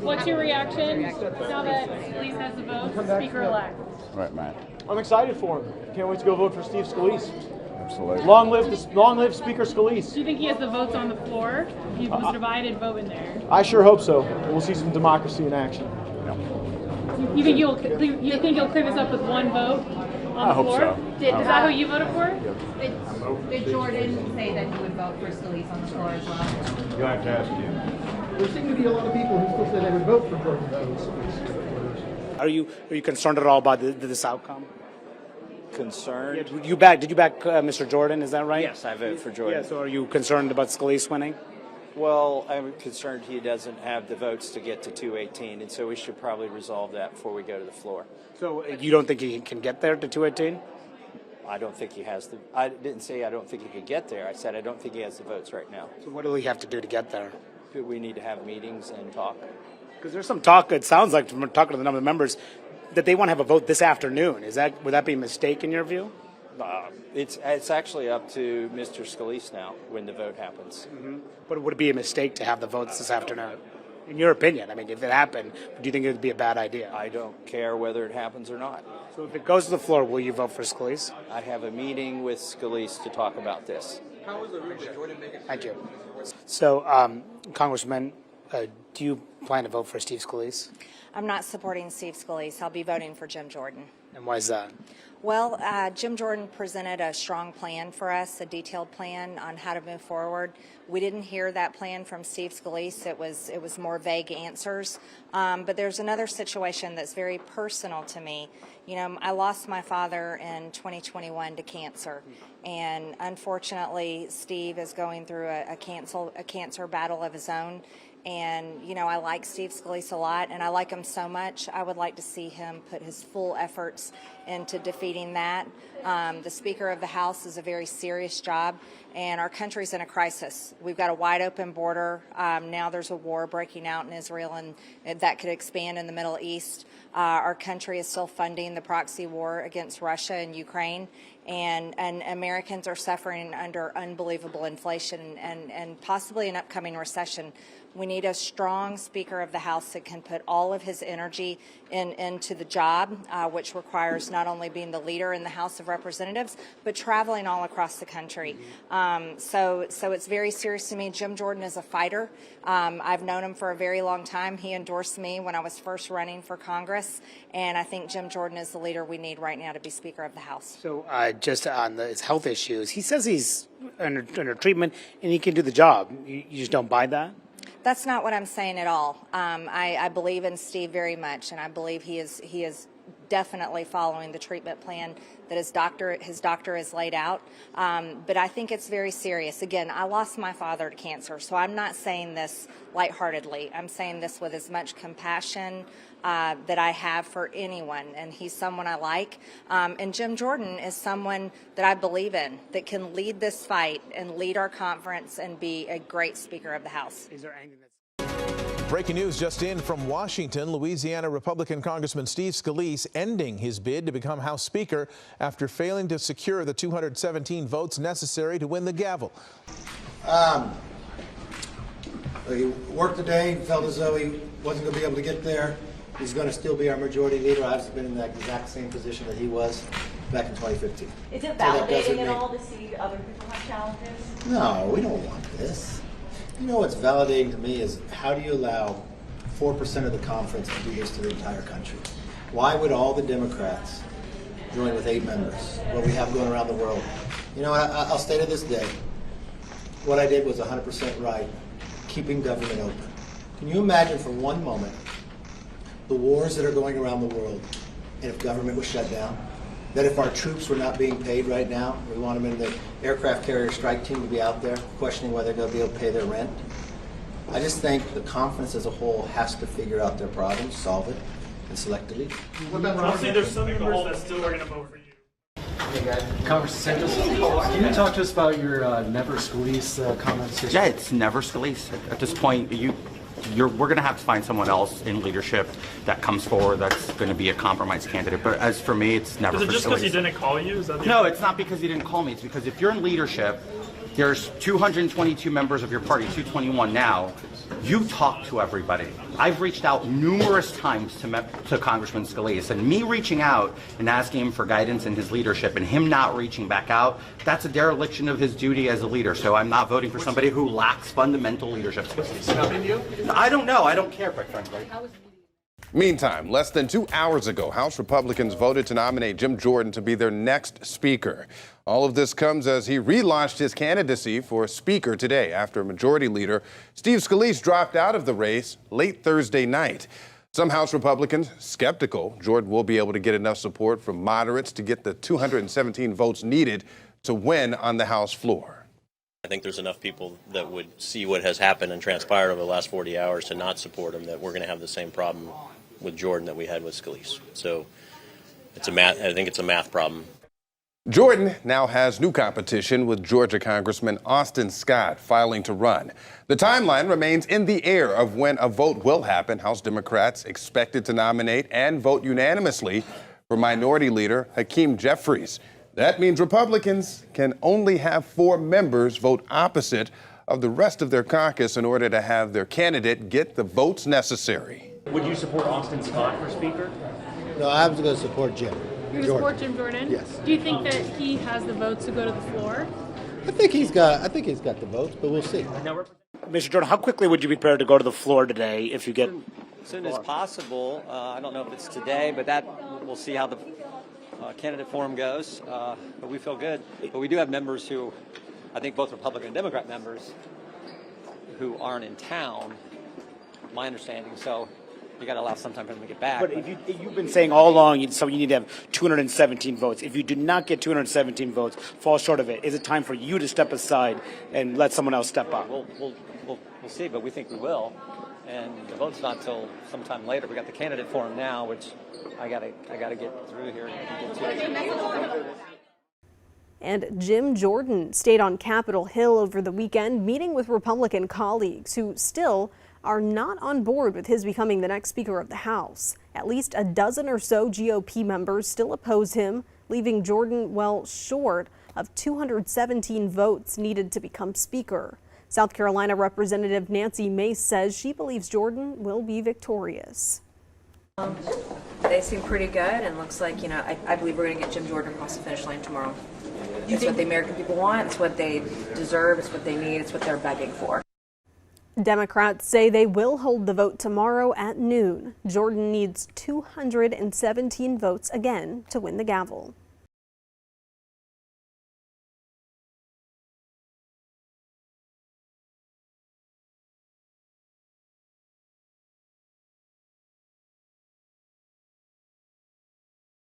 What's your reaction now that Scalise has the vote, Speaker-elect? Right, Matt. I'm excited for him. Can't wait to go vote for Steve Scalise. Absolutely. Long live Speaker Scalise. Do you think he has the votes on the floor? He was a divided vote in there. I sure hope so. We'll see some democracy in action. You think you'll clear this up with one vote on the floor? So. Is that who you voted for? Did Jordan say that he would vote for Scalise on the floor as well? You have to ask him. There seem to be a lot of people who still say they would vote for Jordan. Are you concerned at all about this outcome? Concerned? Yeah, did you back Mr. Jordan? Is that right? Yes, I vote for Jordan. Yeah, so are you concerned about Scalise winning? Well, I'm concerned he doesn't have the votes to get to 218, and so we should probably resolve that before we go to the floor. So you don't think he can get there to 218? I don't think he has the. I didn't say I don't think he could get there. I said I don't think he has the votes right now. So what do we have to do to get there? We need to have meetings and talk. Because there's some talk. It sounds like from talking to the number of members that they want to have a vote this afternoon. Would that be a mistake in your view? It's actually up to Mr. Scalise now when the vote happens. Mm-hmm. But would it be a mistake to have the votes this afternoon? In your opinion, I mean, if it happened, do you think it would be a bad idea? I don't care whether it happens or not. So if it goes to the floor, will you vote for Scalise? I have a meeting with Scalise to talk about this. Thank you. So, Congressman, do you plan to vote for Steve Scalise? I'm not supporting Steve Scalise. I'll be voting for Jim Jordan. And why is that? Well, Jim Jordan presented a strong plan for us, a detailed plan on how to move forward. We didn't hear that plan from Steve Scalise. It was more vague answers. But there's another situation that's very personal to me. You know, I lost my father in 2021 to cancer, and unfortunately, Steve is going through a cancer battle of his own. And, you know, I like Steve Scalise a lot, and I like him so much. I would like to see him put his full efforts into defeating that. The Speaker of the House is a very serious job, and our country's in a crisis. We've got a wide open border. Now there's a war breaking out in Israel, and that could expand in the Middle East. Our country is still funding the proxy war against Russia and Ukraine, and Americans are suffering under unbelievable inflation and possibly an upcoming recession. We need a strong Speaker of the House that can put all of his energy into the job, which requires not only being the leader in the House of Representatives, but traveling all across the country. So it's very serious to me. Jim Jordan is a fighter. I've known him for a very long time. He endorsed me when I was first running for Congress, and I think Jim Jordan is the leader we need right now to be Speaker of the House. So just on his health issues, he says he's under treatment and he can do the job. You just don't buy that? That's not what I'm saying at all. I believe in Steve very much, and I believe he is definitely following the treatment plan that his doctor has laid out. But I think it's very serious. Again, I lost my father to cancer, so I'm not saying this lightheartedly. I'm saying this with as much compassion that I have for anyone, and he's someone I like. And Jim Jordan is someone that I believe in, that can lead this fight and lead our conference and be a great Speaker of the House. Is there anything Breaking news just in from Washington. Louisiana Republican Congressman Steve Scalise ending his bid to become House Speaker after failing to secure the 217 votes necessary to win the gavel. He worked today, felt as though he wasn't going to be able to get there. He's going to still be our majority leader. I've been in that exact same position that he was back in 2015. Is it validating at all to see other people have challenges? No, we don't want this. You know what's validating to me is how do you allow 4% of the conference to do this to the entire country? Why would all the Democrats join with 8 members, what we have going around the world? You know, I'll stay to this day. What I did was 100% right, keeping government open. Can you imagine for one moment the wars that are going around the world, and if government was shut down? That if our troops were not being paid right now, we want them in the aircraft carrier strike team to be out there questioning whether they're going to be able to pay their rent. I just think the conference as a whole has to figure out their problems, solve it, and select a leader. Honestly, there's some members that still are going to vote for you. Hey guys, Congressman Santos, can you talk to us about your never Scalise comments? Yeah, it's never Scalise. At this point, we're going to have to find someone else in leadership that comes forward that's going to be a compromise candidate. But as for me, it's never. Is it just because he didn't call you? Is that no, it's not because he didn't call me. It's because if you're in leadership, There's 222 members of your party, 221 now. You talk to everybody. I've reached out numerous times to Congressman Scalise, and me reaching out and asking him for guidance in his leadership and him not reaching back out, that's a dereliction of his duty as a leader. So I'm not voting for somebody who lacks fundamental leadership skills. Snubbing you? I don't know. I don't care, quite frankly. Meantime, less than 2 hours ago, House Republicans voted to nominate Jim Jordan to be their next Speaker. All of this comes as he relaunched his candidacy for Speaker today after Majority Leader Steve Scalise dropped out of the race late Thursday night. Some House Republicans skeptical Jordan will be able to get enough support from moderates to get the 217 votes needed to win on the House floor. I think there's enough people that would see what has happened and transpired over the last 40 hours to not support him that we're going to have the same problem with Jordan that we had with Scalise. So I think it's a math problem. Jordan now has new competition with Georgia Congressman Austin Scott filing to run. The timeline remains in the air of when a vote will happen. House Democrats expected to nominate and vote unanimously for Minority Leader Hakeem Jeffries. That means Republicans can only have 4 members vote opposite of the rest of their caucus in order to have their candidate get the votes necessary. Would you support Austin Scott for Speaker? No, I was going to support Jim. You support Jim Jordan? Yes. Do you think that he has the votes to go to the floor? I think he's got the votes, but we'll see. Mr. Jordan, how quickly would you be prepared to go to the floor today if you get? As soon as possible. I don't know if it's today, but we'll see how the candidate forum goes. But we feel good. But we do have members who, I think both Republican and Democrat members, who aren't in town, my understanding. So you got to allow some time for them to get back. But if you've been saying all along, so you need to have 217 votes. If you do not get 217 votes, fall short of it, is it time for you to step aside and let someone else step up? We'll see, but we think we will. And the vote's not till sometime later. We got the candidate forum now, which I gotta get through here. And Jim Jordan stayed on Capitol Hill over the weekend, meeting with Republican colleagues who still are not on board with his becoming the next Speaker of the House. At least a dozen or so GOP members still oppose him, leaving Jordan well short of 217 votes needed to become Speaker. South Carolina Representative Nancy Mace says she believes Jordan will be victorious. They seem pretty good, and looks like, I believe we're going to get Jim Jordan across the finish line tomorrow. It's what the American people want, it's what they deserve, it's what they need, it's what they're begging for. Democrats say they will hold the vote tomorrow at noon. Jordan needs 217 votes again to win the gavel.